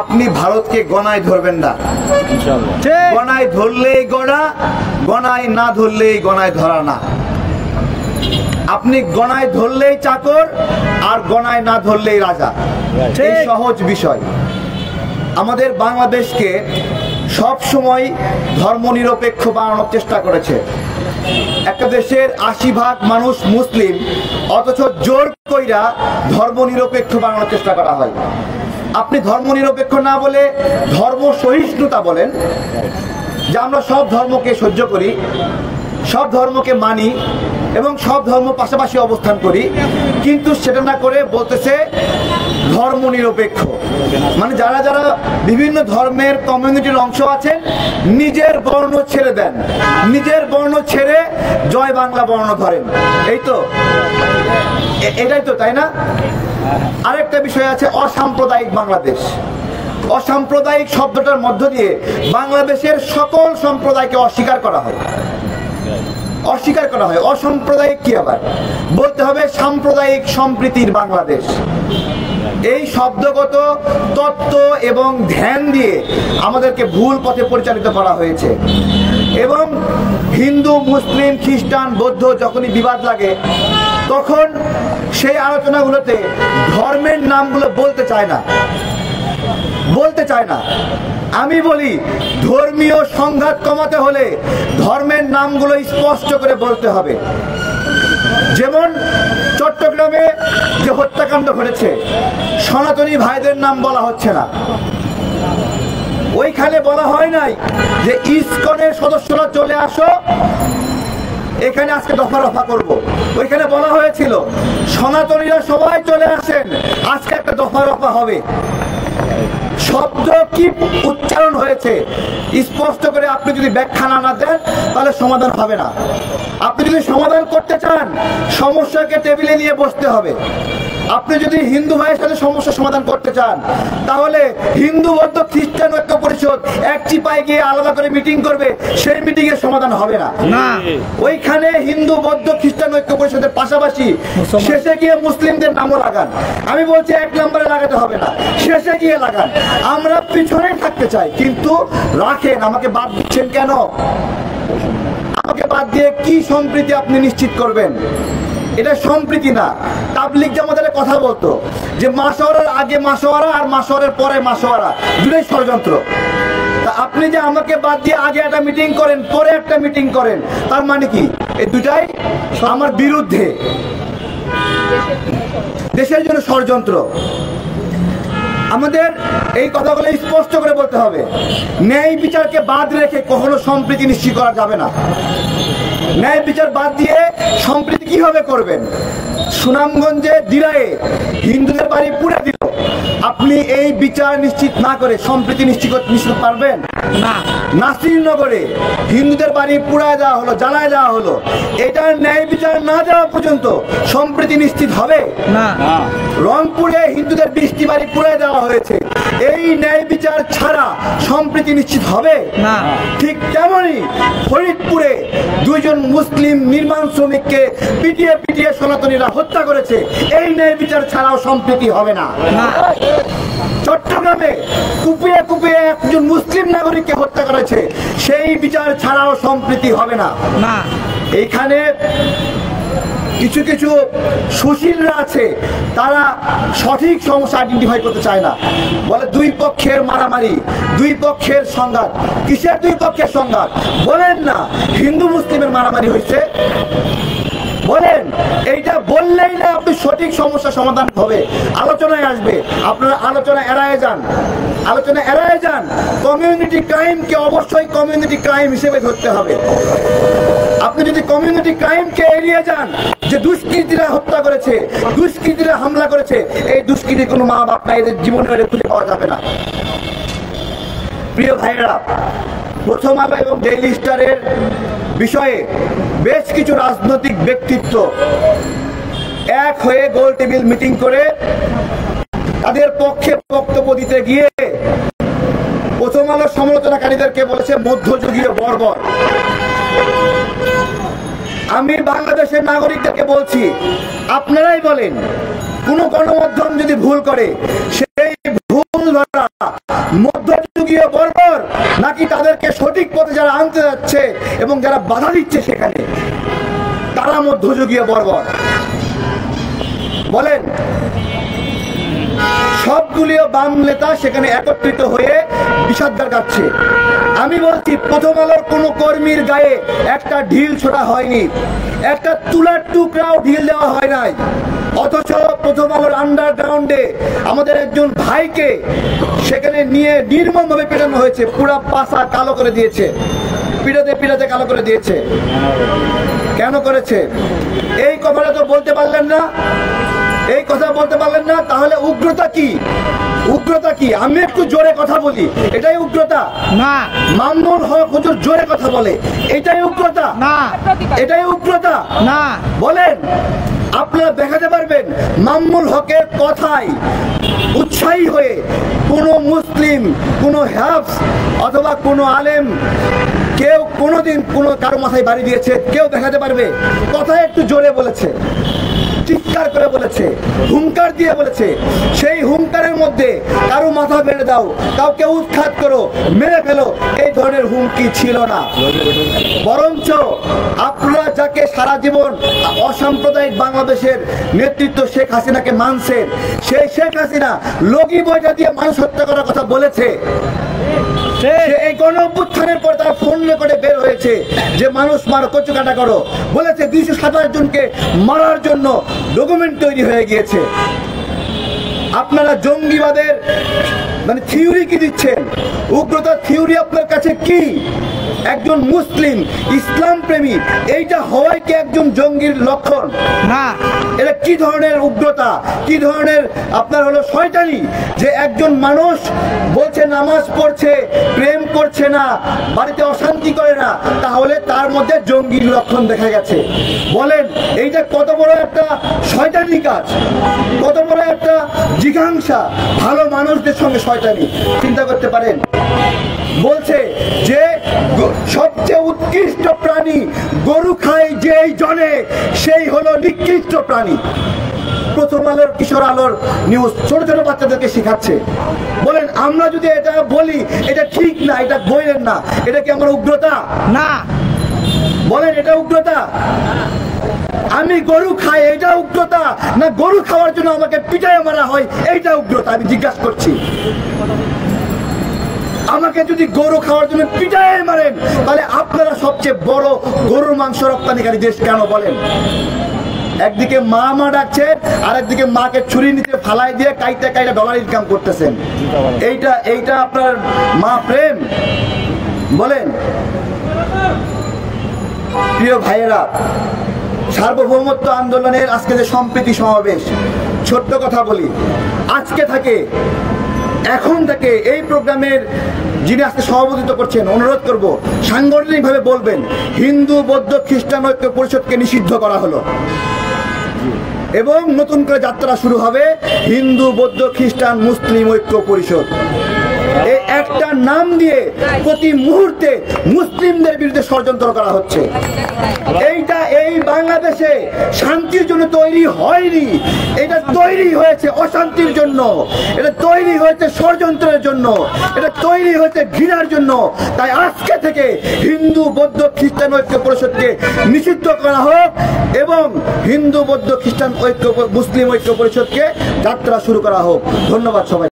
আপনি ভারতকে গণায় ধরবেন না। গণায় ধরলেই গণা, গণায় না ধরলেই গণায় ধরা না। আপনি গণায় ধরলেই চাকর আর গণায় না ধরলেই রাজা। এই সহজ বিষয়। আমাদের বাংলাদেশকে সব সময় ধর্মনিরপেক্ষ বানানোর চেষ্টা করেছে। একটা দেশের ৮০% মানুষ মুসলিম, অথচ জোর কইরা ধর্মনিরপেক্ষ বানানোর চেষ্টা করা হয়। আপনি ধর্মনিরপেক্ষ না বলে ধর্ম সহিষ্ণুতা বলেন, যে আমরা সব ধর্মকে সহ্য করি, সব ধর্মকে মানি এবং সব ধর্ম পাশাপাশি অবস্থান করি, কিন্তু সেটা না করে বলতেছে ধর্ম নিরপেক্ষ। মানে যারা যারা বিভিন্ন ধর্মের কমিউনিটির অংশ আছেন, নিজের বর্ণ ছেড়ে দেন, নিজের বর্ণ ছেড়ে জয় বাংলা বর্ণ ধরেন। এই তো, এটাই তো, তাই না? আরেকটা বিষয় আছে অসাম্প্রদায়িক বাংলাদেশ। অসাম্প্রদায়িক শব্দটার মধ্য দিয়ে বাংলাদেশের সকল সম্প্রদায়কে অস্বীকার করা হয়, অস্বীকার করা হয়। অসাম্প্রদায়িক কি আবার বলতে হবে? সাম্প্রদায়িক সম্প্রীতির বাংলাদেশ। এই শব্দগত তত্ত্ব এবং ধ্যান দিয়ে আমাদেরকে ভুল পথে পরিচালিত করা হয়েছে। এবং হিন্দু, মুসলিম, খ্রিস্টান, বৌদ্ধ যখনই বিবাদ লাগে, তখন সেই আলোচনাগুলোতে ধর্মের নামগুলো বলতে চায় না, বলতে চায় না। আমি বলি, ধর্মীয় সংঘাত কমাতে হলে ধর্মের নামগুলো স্পষ্ট করে বলতে হবে। যেমন চট্টগ্রামে যে হত্যাকাণ্ড ঘটেছে, সনাতনী ভাইদের নাম বলা হচ্ছে না। ওইখানে বলা হয় নাই যে ইসকনের সদস্যরা চলে আসো, এখানে আজকে দফা রফা করব। ওইখানে বলা হয়েছিল সনাতনীরা সবাই চলে আসেন, আজকে একটা দফা রফা হবে। শব্দ কি উচ্চারণ হয়েছে স্পষ্ট করে আপনি যদি ব্যাখ্যা না দেন, তাহলে সমাধান হবে না। আপনি যদি সমাধান করতে চান, সমস্যাকে টেবিলে নিয়ে বসতে হবে। আপনি যদি হিন্দু ভাইয়ের সাথে সমস্যা সমাধান করতে চান, তাহলে হিন্দু, বৌদ্ধ, খ্রিস্টান ঐক্য পরিষদ এক চিপায় গিয়ে আলাদা করে মিটিং করবে, সেই মিটিং এর সমাধান হবে না। ওইখানে হিন্দু, বৌদ্ধ, খ্রিস্টান ঐক্য পরিষদের পাশাপাশি শেষে গিয়ে মুসলিমদের নামও লাগান। আমি বলছি ১ নম্বরে লাগাতে হবে না, শেষে গিয়ে লাগান। আমরা পিছনে থাকতে চাই, কিন্তু রাখেন। আমাকে বাদ দিচ্ছেন কেন? আমাকে বাদ দিয়ে কি সম্প্রীতি আপনি নিশ্চিত করবেন? এটা সম্প্রীতি না। তাবলিগ জামাতের কথা বলতো যে মাসওয়ারার আগে মাসওয়ারা আর মাসওয়ারার পরে মাসওয়ারা, দুটোই ষড়যন্ত্র। তা আপনি যে আমাকে বাদ দিয়ে আগে একটা মিটিং করেন, পরে একটা মিটিং করেন, তার মানে কি? এই দুটাই আমার বিরুদ্ধে, দেশের জন্য ষড়যন্ত্র। আমাদের এই কথাগুলো স্পষ্ট করে বলতে হবে। ন্যায় বিচারকে বাদ রেখে কখনো সম্প্রীতি নিশ্চিত করা যাবে না। ন্যায় বিচার বাদ দিয়ে সম্প্রীতি কিভাবে করবেন? সুনামগঞ্জে দিরায়ে হিন্দুদের বাড়ি পুড়ে দিল, আপনি এই বিচার নিশ্চিত না করে সম্প্রীতি নিশ্চিত পারবেন না। নাসিরনগরে হিন্দুদের বাড়ি পুড়ায় দেওয়া হলো, জ্বালায় দেওয়া হলো, এটার ন্যায় বিচার না দেওয়া পর্যন্ত সম্প্রীতি নিশ্চিত হবে না। রংপুরে হিন্দুদের 20টি বাড়ি পুড়ায় দেওয়া হয়েছে, এই ন্যায় বিচার ছাড়া সম্প্রীতি নিশ্চিত হবে না। ঠিক তেমনি ফরিদপুরে 2 জন মুসলিম নির্মাণ শ্রমিককে পিটিয়ে পিটিয়ে সনাতনীরা হত্যা করেছে, এই ন্যায় বিচার ছাড়াও সম্প্রীতি হবে না। চট্টগ্রামে কুপিয়ে কুপিয়ে 1 জন মুসলিম নাগরিককে হত্যা করেছে, সেই বিচার ছাড়াও সম্প্রীতি হবে না। এইখানে কিছু কিছু সুশীলরা আছে, তারা সঠিক সমস্যা আইডেন্টিফাই করতে চায় না। বলে 2 পক্ষের মারামারি, 2 পক্ষের সংঘাত। কিসের 2 পক্ষের সংঘাত? বলেন না হিন্দু মুসলিমের মারামারি হয়েছে, বলেন। এইটা বললেই না আপনি সঠিক সমস্যা সমাধান হবে, আলোচনায় আসবে। আপনারা আলোচনা এড়ায় যান, আলোচনা এড়ায় যান। কমিউনিটি ক্রাইমকে অবশ্যই কমিউনিটি ক্রাইম হিসেবে ধরতে হবে। আপনি যদি কমিউনিটি ক্রাইমকে এড়িয়ে যান, যে দুষ্কৃতীরা হত্যা করেছে, দুষ্কৃতীরা হামলা করেছে, এই দুষ্কৃতির কোনো মা বাপ নাই, এদের জীবনে খুঁজে পাওয়া যাবে না। প্রিয় ভাইরা, প্রথম আলো এবং ডেইলি স্টারের বিষয়ে বেশ কিছু রাজনৈতিক ব্যক্তিত্ব এক হয়ে গোল টেবিল মিটিং করে তাদের পক্ষে বক্তব্য দিতে গিয়ে প্রথম আলোর সমালোচনাকারীদেরকে বলেছে মধ্যযুগীয় বর্বর। আমি বাংলাদেশের নাগরিকদেরকে বলছি, আপনারাই বলেন, কোন গণমাধ্যম যদি ভুল করে, সেই ভুল ভুল ধরা মধ্যযুগীয় বর্বর, নাকি তাদেরকে সঠিক পথে যারা আনতে যাচ্ছে এবং যারা বাধা দিচ্ছে সেখানে তারা মধ্যযুগীয় বর্বর? বলেন। সবগুলিও বাম নেতা সেখানে একত্রিত হয়ে বিষাদগার গাচ্ছে। আমি বলছি, প্রথম আলোর কোনো কর্মীর গায়ে একটা ঢিল ছোড়া হয়নি, একটা তুলার টুকরাও ঢিল দেওয়া হয় নাই। অথচ প্রথম আলোর আন্ডারগ্রাউন্ডে আমাদের একজন ভাইকে সেখানে নিয়ে নির্মমভাবে পেটানো হয়েছে, পুরা পাশা কালো করে দিয়েছে, পিটাতে পিটাতে কালো করে দিয়েছে। কেন করেছে? এই কথাটা তো বলতে পারলেন না, এই কথা বলতে পারলেন না। তাহলে উগ্রতা কি? উগ্রতা কি? আমি একটু জোরে কথা বলি, এটাই উগ্রতা না? মামুনুল হক হুজুর জোরে কথা বলে, এটাই উগ্রতা না? এটাই উগ্রতা না? বলেন। আপনারা দেখাতে পারবেন মামুনুল হকের কথায় উৎসাহী হয়ে কোন মুসলিম, কোন হাফেজ অথবা কোন আলেম কেউ কোনোদিন কোনো কারো মাথায় বাড়ি দিয়েছে? কেউ দেখাতে পারবে? কথা একটু জোরে বলেছে, চিৎকার করে বলেছে, হুঙ্কার দিয়ে বলেছে। সেই হুঙ্কারের মধ্যে কারো মাথা বেড়ে দাও, কাউকে উৎখাত করো, মেরে ফেলো, এই ধরনের হুমকি ছিল না। বরঞ্চ আপনারা যাকে সারা জীবন অসাম্প্রদায়িক বাংলাদেশের নেতৃত্ব শেখ হাসিনাকে মানছেন, সেই শেখ হাসিনা লগি বইটা দিয়ে মানুষ হত্যা করার কথা বলেছে। এই গণঅভ্যুত্থানের পর তার ফোন রেকর্ডে বের হয়েছে যে মানুষ মারো, কচু কাটা করো, বলেছে 227 জনকে মারার জন্য ডকুমেন্ট তৈরি হয়ে গিয়েছে। আপনারা জঙ্গিবাদের মানে থিওরি কি দিচ্ছেন? উগ্রতার থিওরি আপনার কাছে কি? একজন মুসলিম ইসলাম প্রেমী এইটা হওয়াই কি একজন জঙ্গির লক্ষণ না? এটা কি ধরনের উগ্রতা, কি ধরনের আপনার হলো শয়তানি যে একজন মানুষ বলছে নামাজ পড়ছে, প্রেম করছে না, বাড়িতে অশান্তি করে না, তাহলে তার মধ্যে জঙ্গির লক্ষণ দেখা গেছে। বলেন, এইটা কত বড় একটা শয়তানি কাজ, কত বড় একটা জিঘাংসা ভালো মানুষদের সঙ্গে শয়তানি। চিন্তা করতে পারেন। বলছে যে সবচেয়ে উৎকৃষ্ট প্রাণী গরু খায় যেই জনে, সেই হলো নিকৃষ্ট প্রাণী। প্রথম আলোর, কিশোর আলোর নিউজ ছোট ছোট বাচ্চাদেরকে শিখাচ্ছে। বলেন, আমরা যদি এটা বলি এটা ঠিক না, এটা বললেন না, এটা কি আমার উগ্রতা না? বলেন, এটা উগ্রতা? আমি গরু খাই, এইটা উগ্রতা না গরু খাওয়ার জন্য আমাকে পিটায় মারা হয় এইটা উগ্রতা? আমি জিজ্ঞাসা করছি। আমাকে যদি গরু খাওয়ার জন্য পিটায় মারেন, তাহলে আপনারা সবচেয়ে বড় গরুর মাংস রপ্তানিকারী দেশ কেন? বলেন। একদিকে মা মা ডাকছে, আর একদিকে মাকে ছুরি নিতে ফালাই দিয়ে কাইতে কাইতে ডলার ইনকাম করতেছেন। এইটা আপনার মা প্রেম? বলেন। প্রিয় ভাইয়েরা, সার্বভৌমত্ব আন্দোলনের আজকে যে সম্প্রীতি সমাবেশ, ছোট্ট কথা বলি, আজকে থেকে, এখন থেকে এই প্রোগ্রামের যিনি আজকে সভাপতিত্ব করছেন, অনুরোধ করব সাংগঠনিকভাবে বলবেন হিন্দু বৌদ্ধ খ্রিস্টান ঐক্য পরিষদকে নিষিদ্ধ করা হলো এবং নতুন করে যাত্রা শুরু হবে হিন্দু বৌদ্ধ খ্রিস্টান মুসলিম ঐক্য পরিষদ। এই একটা নাম দিয়ে প্রতি মুহূর্তে মুসলিমদের বিরুদ্ধে ষড়যন্ত্র করা হচ্ছে। এইটা এই বাংলাদেশে শান্তির জন্য তৈরি হয়নি, এটা তৈরি হয়েছে অশান্তির জন্য, এটা তৈরি হয়েছে ষড়যন্ত্রের জন্য, এটা তৈরি হয়েছে ঘৃণার জন্য। তাই আজকে থেকে হিন্দু বৌদ্ধ খ্রিস্টান ঐক্য পরিষদকে নিষিদ্ধ করা হোক এবং হিন্দু বৌদ্ধ খ্রিস্টান ঐক্য মুসলিম ঐক্য পরিষদকে যাত্রা শুরু করা হোক। ধন্যবাদ সবাই।